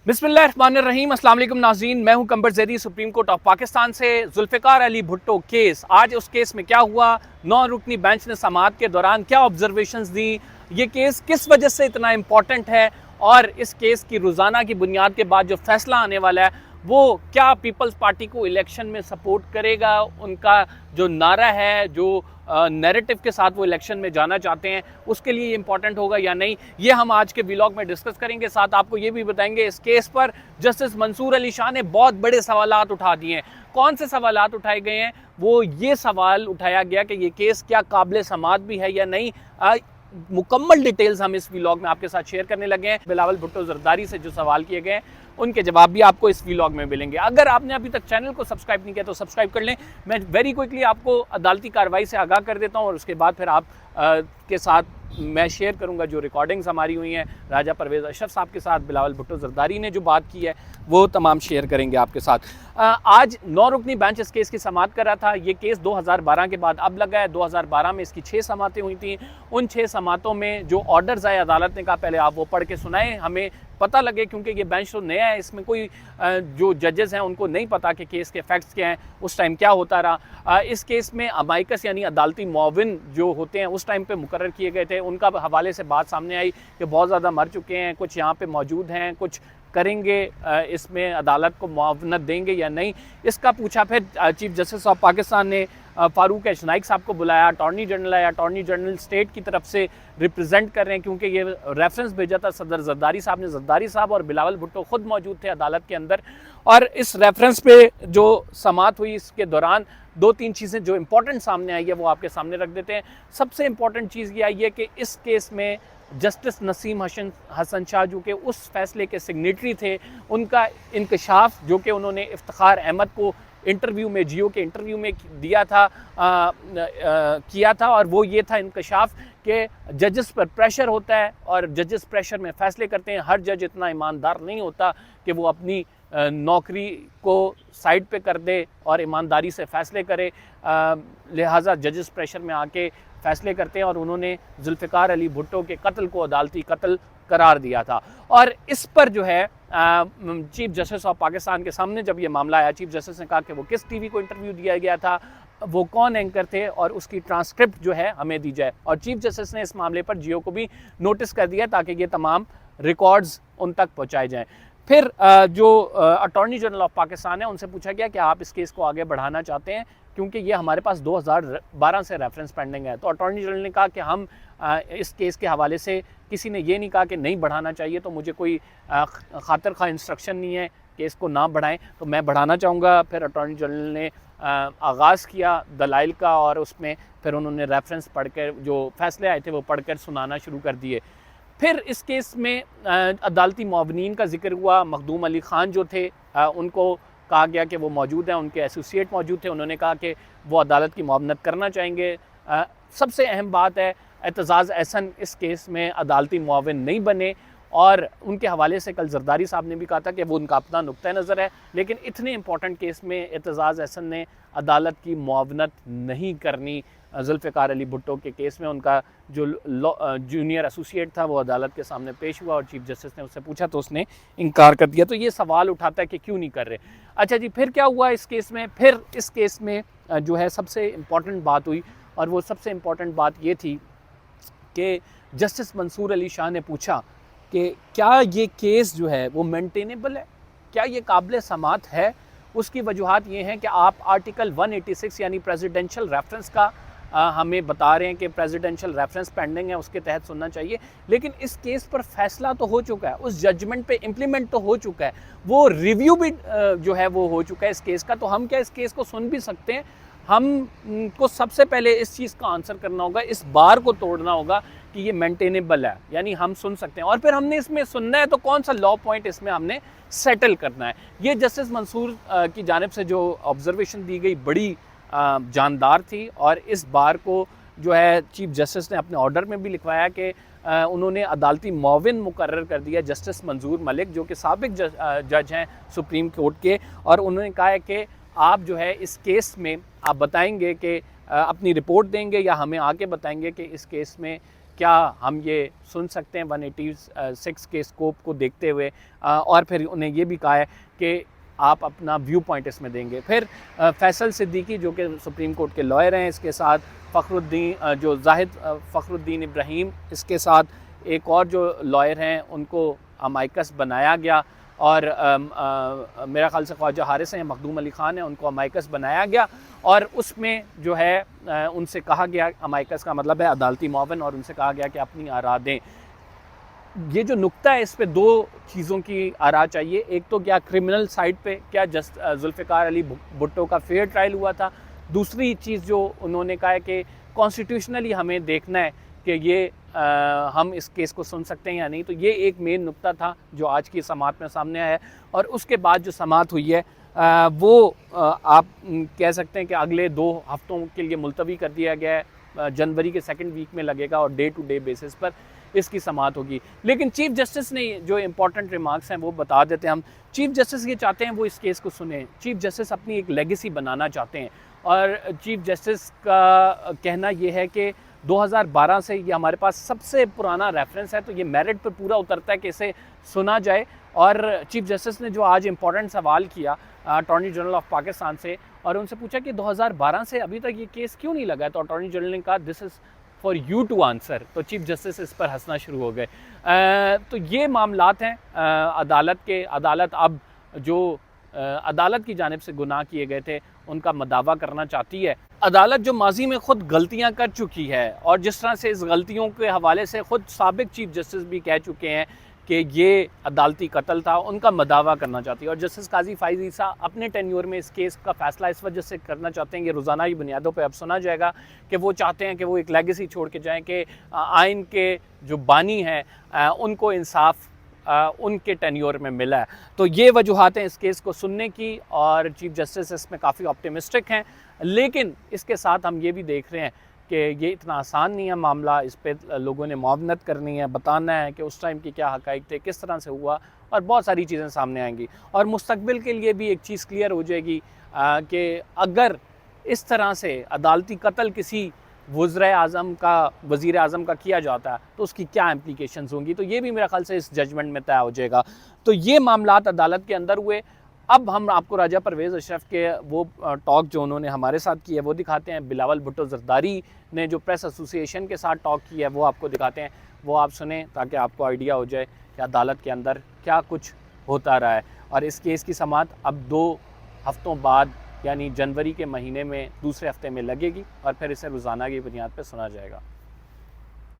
बिस्मिल्लाहिर्रहमानिर्रहीम, अस्सलाम वालेकुम नाज़रीन। मैं हूं कंबर Zaidi, supreme court of Pakistan से। जुल्फ़िकार अली भुट्टो केस, आज उस केस में क्या हुआ, 9 रुकनी बेंच ने समाअत के दौरान क्या ऑब्जर्वेशंस दी, ये केस किस वजह से इतना इम्पॉर्टेंट है और इस केस की रोज़ाना की बुनियाद के बाद जो फैसला आने वाला है वो क्या पीपल्स पार्टी को इलेक्शन में सपोर्ट करेगा, उनका जो नारा है, जो नैरेटिव के साथ वो इलेक्शन में जाना चाहते हैं, उसके लिए ये इंपॉर्टेंट होगा या नहीं, ये हम आज के व्लॉग में डिस्कस करेंगे। साथ आपको ये भी बताएंगे इस केस पर जस्टिस मंसूर अली शाह ने बहुत बड़े सवालात उठा दिए हैं। कौन से सवालात उठाए गए हैं? वो ये सवाल उठाया गया कि ये केस क्या काबिल समाअत भी है या नहीं। मुकम्मल डिटेल्स हम इस व्लॉग में आपके साथ शेयर करने लगे हैं। बिलावल भुट्टो जरदारी से जो सवाल किए गए हैं उनके जवाब भी आपको इस व्लॉग में मिलेंगे। अगर आपने अभी तक चैनल को सब्सक्राइब नहीं किया तो सब्सक्राइब कर लें। मैं वेरी क्विकली आपको अदालती कार्रवाई से आगाह कर देता हूं और उसके बाद फिर आप के साथ मैं शेयर करूंगा जो रिकॉर्डिंग्स हमारी हुई हैं राजा परवेज़ अशरफ साहब के साथ। बिलावल भुट्टो जरदारी ने जो बात की है वो तमाम शेयर करेंगे आपके साथ। आज 9 रुकनी बेंच इस केस की समाअत कर रहा था। ये केस 2012 के बाद अब लगा है। 2012 में इसकी 6 समाअतें हुई थी। उन 6 समाअतों में जो ऑर्डर्स आए, अदालत ने कहा पहले आप वो पढ़ के सुनाएं, हमें पता लगे, क्योंकि ये बेंच तो नया है, इसमें कोई जो जजेस हैं उनको नहीं पता कि केस के फैक्ट्स क्या हैं, उस टाइम क्या होता रहा। इस केस में अमाइकस यानी अदालती मुआविन जो होते हैं उस टाइम पे मुकर्रर किए गए थे, उनका हवाले से बात सामने आई कि बहुत ज़्यादा मर चुके हैं, कुछ यहाँ पे मौजूद हैं, कुछ करेंगे, इसमें अदालत को मुआवनत देंगे या नहीं, इसका पूछा। फिर चीफ जस्टिस ऑफ पाकिस्तान ने फारूक एच नाइक साहब को बुलाया, अटॉर्नी जनरल आया, अटॉर्नी जनरल स्टेट की तरफ से रिप्रेजेंट कर रहे हैं, क्योंकि ये रेफरेंस भेजा था सदर जरदारी साहब ने। जरदारी साहब और बिलावल भुट्टो खुद मौजूद थे अदालत के अंदर। और इस रेफरेंस पे जो समाअत हुई इसके दौरान 2-3 चीज़ें जो इंपॉर्टेंट सामने आई है वो आपके सामने रख देते हैं। सबसे इंपॉर्टेंट चीज़ ये आई है कि इस केस में जस्टिस नसीम हसन शाह जो कि उस फैसले के सिग्नेटरी थे, उनका इंकशाफ जो कि उन्होंने इफ्तिखार अहमद को इंटरव्यू में, जियो के इंटरव्यू में दिया था, किया था, और वो ये था इंकशाफ कि जजेस पर प्रेशर होता है और जजेस प्रेशर में फ़ैसले करते हैं। हर जज इतना ईमानदार नहीं होता कि वो अपनी नौकरी को साइड पे कर दे और ईमानदारी से फ़ैसले करे, लिहाजा जजेस प्रेशर में आके फ़ैसले करते हैं और उन्होंने जुल्फ़िकार अली भुट्टो के कत्ल को अदालती कत्ल करार दिया था। और इस पर जो है चीफ जस्टिस ऑफ पाकिस्तान के सामने जब ये मामला आया, चीफ जस्टिस ने कहा कि वो किस टीवी को इंटरव्यू दिया गया था, वो कौन एंकर थे और उसकी ट्रांसक्रिप्ट जो है हमें दी जाए। और चीफ जस्टिस ने इस मामले पर जियो को भी नोटिस कर दिया ताकि ये तमाम रिकॉर्ड्स उन तक पहुँचाए जाएँ। फिर जो अटॉर्नी जनरल ऑफ पाकिस्तान है उनसे पूछा गया कि आप इस केस को आगे बढ़ाना चाहते हैं, क्योंकि ये हमारे पास 2012 से रेफरेंस पेंडिंग है। तो अटॉर्नी जनरल ने कहा कि हम इस केस के हवाले से, किसी ने ये नहीं कहा कि नहीं बढ़ाना चाहिए, तो मुझे कोई खातिर खा इंस्ट्रक्शन नहीं है कि इसको ना बढ़ाएं, तो मैं बढ़ाना चाहूँगा। फिर अटॉर्नी जनरल ने आगाज़ किया दलाइल का और उसमें फिर उन्होंने रेफरेंस पढ़कर जो फैसले आए थे वो पढ़कर सुनाना शुरू कर दिए। फिर इस केस में अदालती मुआवनीन का जिक्र हुआ। मखदूम अली ख़ान जो थे उनको कहा गया कि वो मौजूद हैं, उनके एसोसिएट मौजूद थे, उन्होंने कहा कि वो अदालत की मुआवनत करना चाहेंगे। सबसे अहम बात है एतजाज़ एहसन इस केस में अदालती मुआविन नहीं बने, और उनके हवाले से कल जरदारी साहब ने भी कहा था कि वो उनका अपना नुक्ता नज़र है, लेकिन इतने इंपॉर्टेंट केस में एतजाज़ एहसन ने अदालत की मुआवनत नहीं करनी। जुल्फ़िकार अली भुट्टो के केस में उनका जो जूनियर एसोसिएट था वो अदालत के सामने पेश हुआ और चीफ जस्टिस ने उससे पूछा तो उसने इनकार कर दिया। तो ये सवाल उठाता है कि क्यों नहीं कर रहे। अच्छा जी, फिर क्या हुआ इस केस में? फिर इस केस में जो है सबसे इम्पॉर्टेंट बात हुई, और वो सबसे इम्पॉर्टेंट बात ये थी कि जस्टिस मंसूर अली शाह ने पूछा कि क्या ये केस जो है वो मेंटेनेबल है, क्या ये काबिल समाअत है। उसकी वजूहत ये हैं कि आप आर्टिकल 186 यानी प्रेसिडेंशियल रेफरेंस का हमें बता रहे हैं कि प्रेसिडेंशियल रेफरेंस पेंडिंग है, उसके तहत सुनना चाहिए, लेकिन इस केस पर फैसला तो हो चुका है, उस जजमेंट पे इम्प्लीमेंट तो हो चुका है, वो रिव्यू भी जो है वो हो चुका है इस केस का। तो हम क्या इस केस को सुन भी सकते हैं? हम को सबसे पहले इस चीज़ का आंसर करना होगा, इस बार को तोड़ना होगा कि ये मेंटेनेबल है, यानी हम सुन सकते हैं। और फिर हमने इसमें सुनना है तो कौन सा लॉ पॉइंट इसमें हमने सेटल करना है। ये जस्टिस मंसूर की जानिब से जो ऑब्जर्वेशन दी गई बड़ी जानदार थी, और इस बार को जो है चीफ जस्टिस ने अपने ऑर्डर में भी लिखवाया कि उन्होंने अदालती मुआविन मुकर्रर कर दिया जस्टिस मंजूर मलिक जो कि साबिक जज हैं सुप्रीम कोर्ट के, और उन्होंने कहा है कि आप जो है इस केस में आप बताएंगे कि अपनी रिपोर्ट देंगे या हमें आके बताएंगे कि इस केस में क्या हम ये सुन सकते हैं 186 के स्कोप को देखते हुए, और फिर उन्हें ये भी कहा है कि आप अपना व्यू पॉइंट इसमें देंगे। फिर फैसल सिद्दीकी जो कि सुप्रीम कोर्ट के लॉयर हैं, इसके साथ फ़खरुद्दीन जो जाहिद फ़खरुद्दीन इब्राहीम, इसके साथ एक और जो लॉयर हैं उनको अमाइकस बनाया गया, और मेरा ख़्याल से ख्वाजा हारिस हैं, मखदूम अली ख़ान हैं, उनको अमाइकस बनाया गया। और उसमें जो है उनसे कहा गया, अमाइकस का मतलब है अदालती मुआवन, और उनसे कहा गया कि अपनी आरा दें। ये जो नुक्ता है, इस पे दो चीज़ों की आरा चाहिए। एक तो क्या क्रिमिनल साइड पे क्या जुल्फ़िकार अली भुट्टो का फेयर ट्रायल हुआ था। दूसरी चीज़ जो उन्होंने कहा है कि कॉन्स्टिट्यूशनली हमें देखना है कि ये हम इस केस को सुन सकते हैं या नहीं। तो ये एक मेन नुक्ता था जो आज की समाअत में सामने आया है। और उसके बाद जो समाअत हुई है वो आप कह सकते हैं कि अगले 2 हफ्तों के लिए मुलतवी कर दिया गया है। जनवरी के 2nd वीक में लगेगा और डे टू डे बेसिस पर इसकी समाअत होगी। लेकिन चीफ जस्टिस ने जो इम्पॉर्टेंट रिमार्क्स हैं वो बता देते हैं हम। चीफ जस्टिस ये चाहते हैं वो इस केस को सुने। चीफ जस्टिस अपनी एक लेगेसी बनाना चाहते हैं, और चीफ जस्टिस का कहना ये है कि 2012 से ये हमारे पास सबसे पुराना रेफरेंस है, तो ये मेरिट पर पूरा उतरता है कि इसे सुना जाए। और चीफ जस्टिस ने जो आज इम्पॉर्टेंट सवाल किया अटॉर्नी जनरल ऑफ पाकिस्तान से, और उनसे पूछा कि 2012 से अभी तक ये केस क्यों नहीं लगा है, तो अटॉर्नी जनरल ने कहा this is for you to answer. तो चीफ जस्टिस इस पर हंसना शुरू हो गए। तो ये मामलात हैं अदालत अब जो अदालत की जानिब से गुनाह किए गए थे उनका मदावा करना चाहती है। अदालत जो माजी में ख़ुद गलतियां कर चुकी है, और जिस तरह से इस गलतियों के हवाले से ख़ुद साबिक चीफ जस्टिस भी कह चुके हैं कि ये अदालती कत्ल था, उनका मदावा करना चाहती है। और जस्टिस काजी फ़ाइज़ ईसा अपने टेन्योर में इस केस का फ़ैसला इस वजह से करना चाहते हैं, ये रोज़ाना ही बुनियादों पर अब सुना जाएगा कि वो चाहते हैं कि वो एक लेगेसी छोड़ के जाएँ कि आइन के जो बानी हैं उनको इंसाफ उनके टेन्योर में मिला है। तो ये वजूहात हैं इस केस को सुनने की, और चीफ जस्टिस इसमें काफ़ी ऑप्टिमिस्टिक हैं। लेकिन इसके साथ हम ये भी देख रहे हैं कि ये इतना आसान नहीं है मामला। इस पर लोगों ने मुआवनत करनी है, बताना है कि उस टाइम के क्या हक़ाइक़ थे, किस तरह से हुआ, और बहुत सारी चीज़ें सामने आएंगी। और मुस्तक़बिल के लिए भी एक चीज़ क्लियर हो जाएगी कि अगर इस तरह से अदालती कत्ल किसी वज़ीर आज़म का किया जाता है तो उसकी क्या इम्प्लीकेशंस होंगी। तो ये भी मेरे ख़्याल से इस जजमेंट में तय हो जाएगा। तो ये मामलात अदालत के अंदर हुए। अब हम आपको राजा परवेज़ अशरफ के वो टॉक जो उन्होंने हमारे साथ की है वो दिखाते हैं। बिलावल भुट्टो ज़रदारी ने जो प्रेस एसोसिएशन के साथ टॉक की है वो आपको दिखाते हैं। वो आप सुने ताकि आपको आइडिया हो जाए कि अदालत के अंदर क्या कुछ होता रहा है। और इस केस की समाअत अब 2 हफ्तों बाद यानी जनवरी के महीने में दूसरे हफ्ते में लगेगी, और फिर इसे रोज़ाना की बुनियाद पर सुना जाएगा।